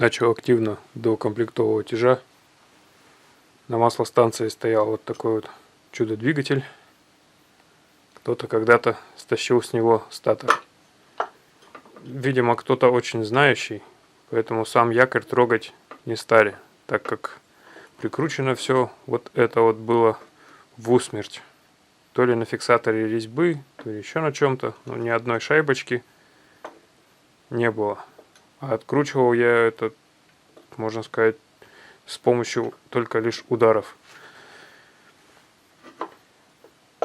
Начал активно доукомплектовывать ижа. На маслостанции стоял вот такой вот чудо-двигатель. Кто-то когда-то стащил с него статор. Видимо, кто-то очень знающий, поэтому сам якорь трогать не стали, так как прикручено все вот это вот было в усмерть. То ли на фиксаторе резьбы, то ли еще на чем-то, но ни одной шайбочки не было. А откручивал я это, можно сказать, с помощью только лишь ударов.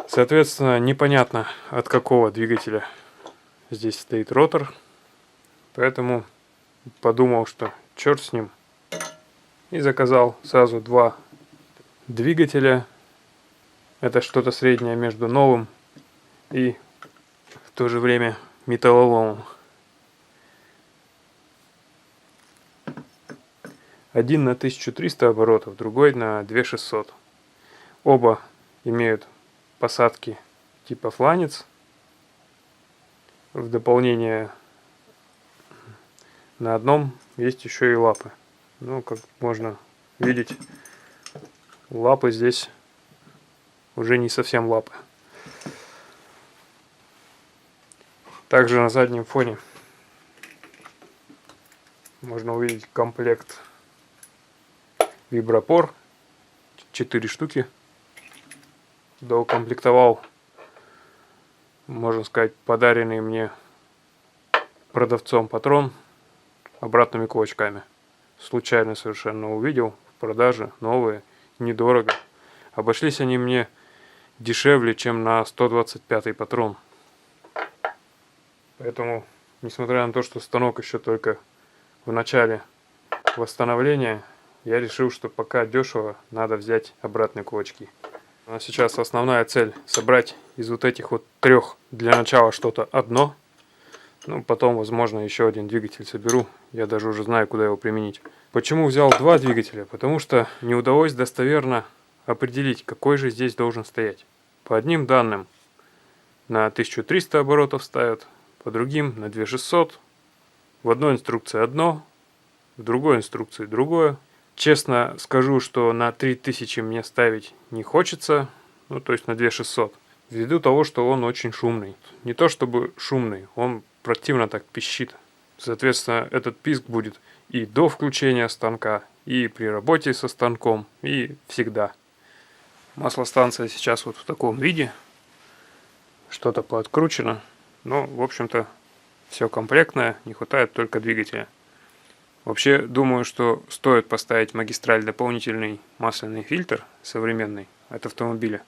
Соответственно, непонятно, от какого двигателя здесь стоит ротор. Поэтому подумал, что черт с ним. И заказал сразу два двигателя. Это что-то среднее между новым и в то же время металлоломом. Один на 1300 оборотов, другой на 2600. Оба имеют посадки типа фланец. В дополнение на одном есть еще и лапы. Ну, как можно видеть, лапы здесь уже не совсем лапы. Также на заднем фоне можно увидеть комплект вибропор. 4 штуки. Доукомплектовал, можно сказать, подаренный мне продавцом патрон обратными кулачками. Случайно совершенно увидел в продаже новые, недорого. Обошлись они мне дешевле, чем на 125-й патрон. Поэтому, несмотря на то, что станок еще только в начале восстановления, я решил, что пока дешево, надо взять обратные кулачки. А сейчас основная цель собрать из вот этих вот трех для начала что-то одно. Ну, потом, возможно, еще один двигатель соберу. Я даже уже знаю, куда его применить. Почему взял два двигателя? Потому что не удалось достоверно определить, какой же здесь должен стоять. По одним данным на 1300 оборотов ставят, по другим на 2600. В одной инструкции одно, в другой инструкции другое. Честно скажу, что на 3000 мне ставить не хочется, ну то есть на 2600. Ввиду того, что он очень шумный. Не то чтобы шумный, он противно так пищит. Соответственно, этот писк будет и до включения станка, и при работе со станком, и всегда. Маслостанция сейчас вот в таком виде. Что-то пооткручено. Но, в общем-то, все комплектное, не хватает только двигателя. Вообще, думаю, что стоит поставить магистраль дополнительный масляный фильтр современный от автомобиля.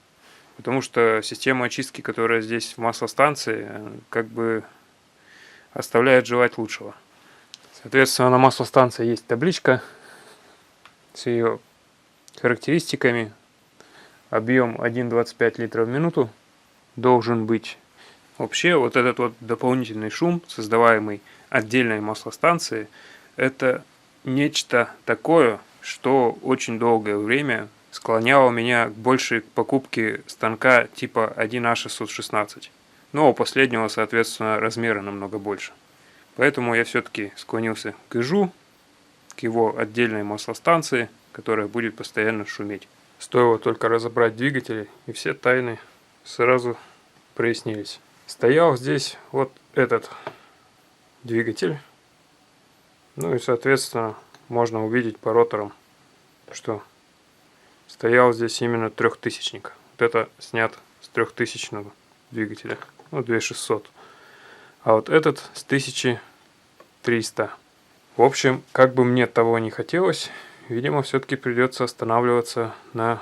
Потому что система очистки, которая здесь в маслостанции, как бы оставляет желать лучшего. Соответственно, на маслостанции есть табличка с ее характеристиками. Объем 1,25 литра в минуту должен быть. Вообще, вот этот вот дополнительный шум, создаваемый отдельной маслостанцией, это нечто такое, что очень долгое время склоняло меня к большей покупке станка типа 1А616. Но у последнего, соответственно, размеры намного больше. Поэтому я все-таки склонился к ижу, к его отдельной маслостанции, которая будет постоянно шуметь. Стоило только разобрать двигатели, и все тайны сразу прояснились. Стоял здесь вот этот двигатель. Ну и, соответственно, можно увидеть по роторам, что стоял здесь именно 3000-ник. Вот это снят с 3000-го двигателя. Ну, 2600. А вот этот с 1300. В общем, как бы мне того не хотелось, видимо, все-таки придется останавливаться на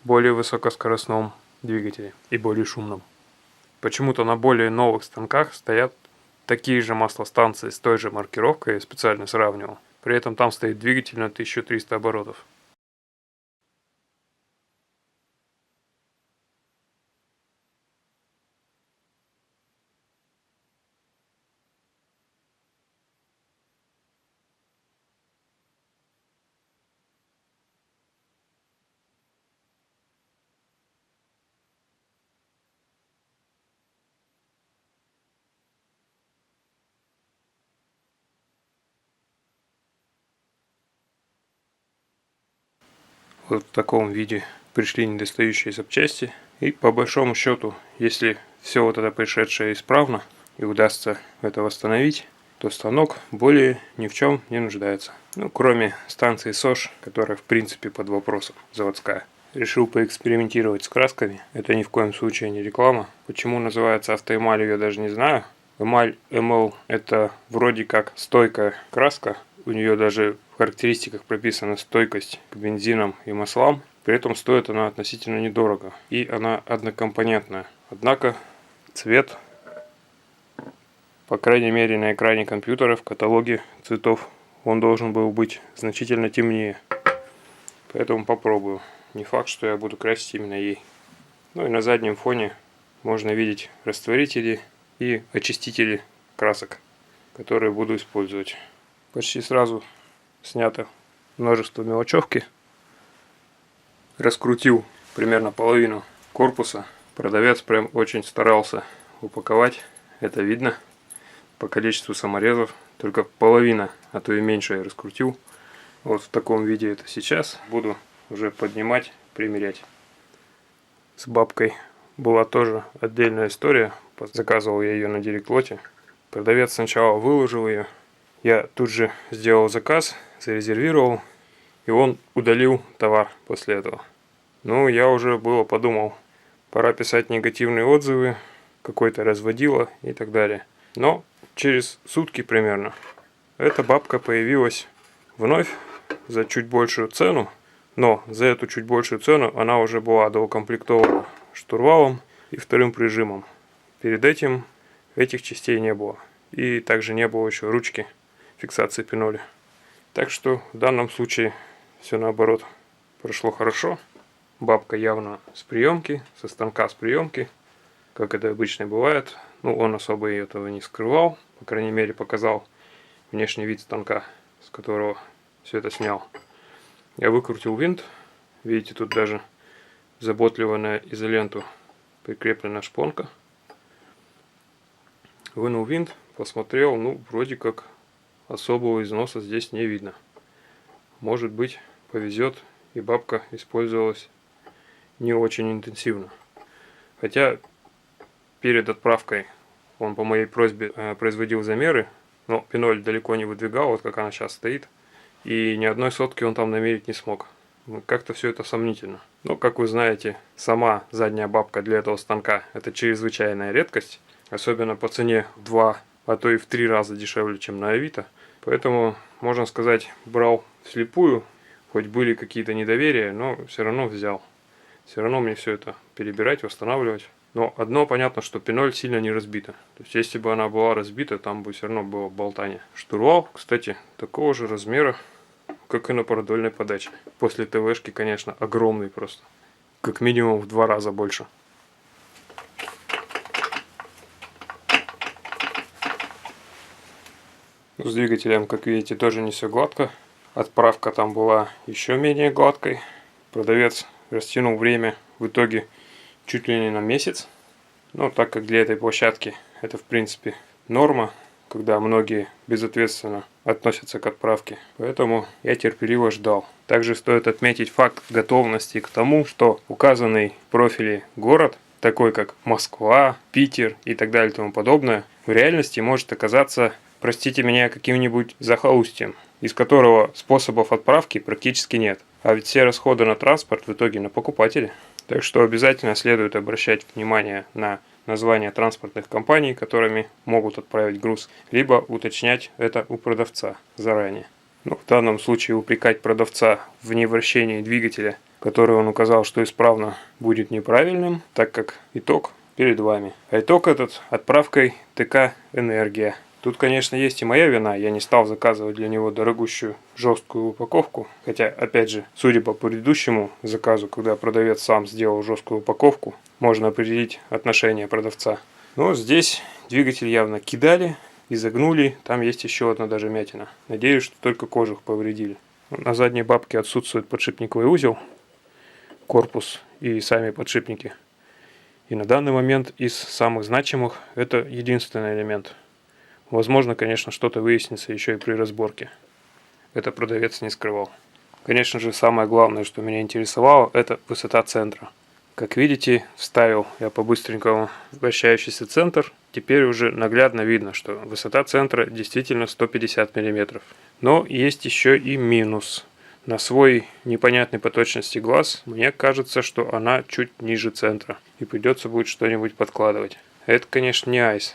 более высокоскоростном двигателе и более шумном. Почему-то на более новых станках стоят такие же маслостанции с той же маркировкой, я специально сравнивал. При этом там стоит двигатель на 1300 оборотов. Вот в таком виде пришли недостающие запчасти. И по большому счету, если все вот это пришедшее исправно и удастся это восстановить, то станок более ни в чем не нуждается. Ну, кроме станции СОЖ, которая в принципе под вопросом, заводская. Решил поэкспериментировать с красками. Это ни в коем случае не реклама. Почему называется автоэмалью, я даже не знаю. Эмаль МЛ это вроде как стойкая краска. У нее даже в характеристиках прописана стойкость к бензинам и маслам. При этом стоит она относительно недорого. И она однокомпонентная. Однако цвет, по крайней мере на экране компьютера в каталоге цветов, он должен был быть значительно темнее. Поэтому попробую. Не факт, что я буду красить именно ей. Ну и на заднем фоне можно видеть растворители и очистители красок, которые буду использовать. Почти сразу снято множество мелочевки. Раскрутил примерно половину корпуса. Продавец прям очень старался упаковать. Это видно по количеству саморезов. Только половина, а то и меньше я раскрутил. Вот в таком виде это сейчас. Буду уже поднимать, примерять. С бабкой была тоже отдельная история. Заказывал я ее на Директлоте. Продавец сначала выложил ее. Я тут же сделал заказ, зарезервировал. И он удалил товар после этого. Ну, я уже было подумал, пора писать негативные отзывы, какой-то разводила и так далее. Но через сутки примерно эта бабка появилась вновь за чуть большую цену. Но за эту чуть большую цену она уже была доукомплектована штурвалом и вторым прижимом. Перед этим этих частей не было. И также не было еще ручки фиксации пиноли. Так что в данном случае все наоборот прошло хорошо. Бабка явно с приемки, со станка с приемки, как это обычно бывает. Ну, он особо этого не скрывал. По крайней мере, показал внешний вид станка, с которого все это снял. Я выкрутил винт. Видите, тут даже заботливо на изоленту прикреплена шпонка. Вынул винт, посмотрел, ну, вроде как особого износа здесь не видно. Может быть, повезет, и бабка использовалась не очень интенсивно. Хотя перед отправкой он по моей просьбе производил замеры, но пиноль далеко не выдвигал, вот как она сейчас стоит. И ни одной сотки он там намерить не смог. Как-то все это сомнительно. Но, как вы знаете, сама задняя бабка для этого станка это чрезвычайная редкость. Особенно по цене в 2, а то и в 3 раза дешевле, чем на Авито. Поэтому, можно сказать, брал вслепую. Хоть были какие-то недоверия, но все равно взял. Все равно мне все это перебирать, восстанавливать. Но одно понятно, что пиноль сильно не разбита. То есть, если бы она была разбита, там бы все равно было болтание. Штурвал, кстати, такого же размера, как и на продольной подаче. После ТВшки, конечно, огромный просто. Как минимум в 2 раза больше. С двигателем, как видите, тоже не все гладко. Отправка там была еще менее гладкой. Продавец растянул время в итоге чуть ли не на месяц. Но так как для этой площадки это в принципе норма, когда многие безответственно относятся к отправке. Поэтому я терпеливо ждал. Также стоит отметить факт готовности к тому, что указанный в профиле город, такой как Москва, Питер и так далее и тому подобное, в реальности может оказаться, простите меня, каким-нибудь захолустьем, из которого способов отправки практически нет. А ведь все расходы на транспорт в итоге на покупателя. Так что обязательно следует обращать внимание на названия транспортных компаний, которыми могут отправить груз, либо уточнять это у продавца заранее. Но в данном случае упрекать продавца в невращении двигателя, который он указал, что исправно, будет неправильным, так как итог перед вами. А итог этот отправкой ТК «Энергия». Тут, конечно, есть и моя вина, я не стал заказывать для него дорогущую жесткую упаковку, хотя, опять же, судя по предыдущему заказу, когда продавец сам сделал жесткую упаковку, можно определить отношение продавца. Но здесь двигатель явно кидали, изогнули, там есть еще одна даже мятина. Надеюсь, что только кожух повредили. На задней бабке отсутствует подшипниковый узел, корпус и сами подшипники. И на данный момент из самых значимых это единственный элемент. Возможно, конечно, что-то выяснится еще и при разборке. Это продавец не скрывал. Конечно же, самое главное, что меня интересовало, это высота центра. Как видите, вставил я по-быстренькому вращающийся центр. Теперь уже наглядно видно, что высота центра действительно 150 мм. Но есть еще и минус. На свой непонятный по точности глаз, мне кажется, что она чуть ниже центра. И придется будет что-нибудь подкладывать. Это, конечно, не айс.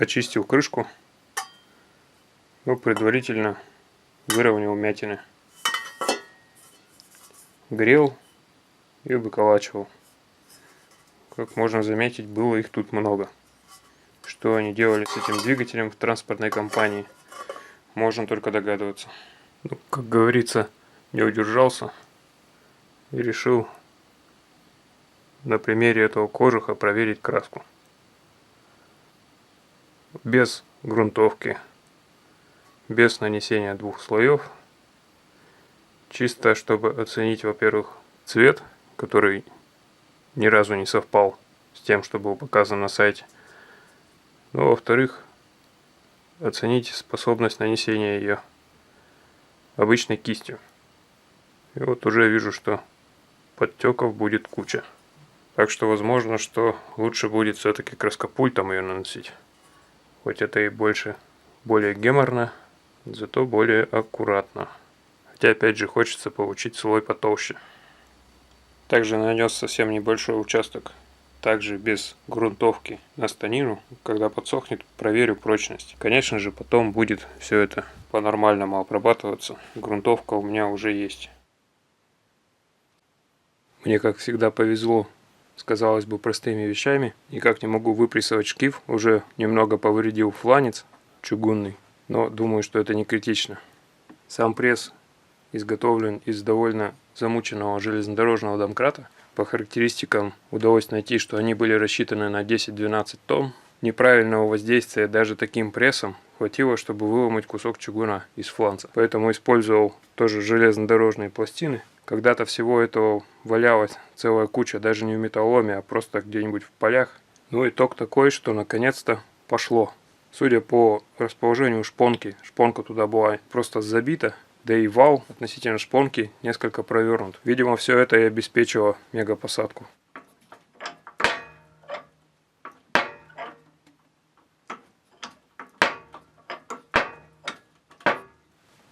Очистил крышку, но предварительно выровнял вмятины. Грел и выколачивал. Как можно заметить, было их тут много. Что они делали с этим двигателем в транспортной компании, можно только догадываться. Ну, как говорится, не удержался и решил на примере этого кожуха проверить краску. Без грунтовки, без нанесения двух слоев. Чисто чтобы оценить, во-первых, цвет, который ни разу не совпал с тем, что был показан на сайте. Но, во-вторых, оценить способность нанесения ее обычной кистью. И вот уже вижу, что подтеков будет куча. Так что возможно, что лучше будет все-таки краскопультом ее наносить. Хоть это и более геморно, зато более аккуратно. Хотя опять же хочется получить слой потолще. Также нанес совсем небольшой участок, также без грунтовки, на станину. Когда подсохнет, проверю прочность. Конечно же, потом будет все это по-нормальному обрабатываться. Грунтовка у меня уже есть. Мне, как всегда, повезло с, казалось бы, простыми вещами. Никак не могу выпрессовать шкив. Уже немного повредил фланец чугунный, но думаю, что это не критично. Сам пресс изготовлен из довольно замученного железнодорожного домкрата. По характеристикам удалось найти, что они были рассчитаны на 10-12 тонн. Неправильного воздействия даже таким прессом хватило, чтобы выломать кусок чугуна из фланца. Поэтому использовал тоже железнодорожные пластины. Когда-то всего этого валялась целая куча, даже не в металлоломе, а просто где-нибудь в полях. Ну, итог такой, что наконец-то пошло. Судя по расположению шпонки, шпонка туда была просто забита, да и вал относительно шпонки несколько провернут. Видимо, все это и обеспечило мегапосадку.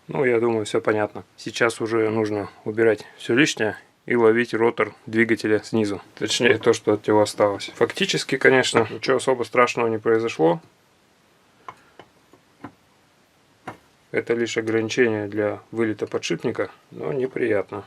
Ну, я думаю, все понятно. Сейчас уже нужно убирать все лишнее и ловить ротор двигателя снизу. Точнее, то, что от него осталось. Фактически, конечно, ничего особо страшного не произошло. Это лишь ограничение для вылета подшипника, но неприятно.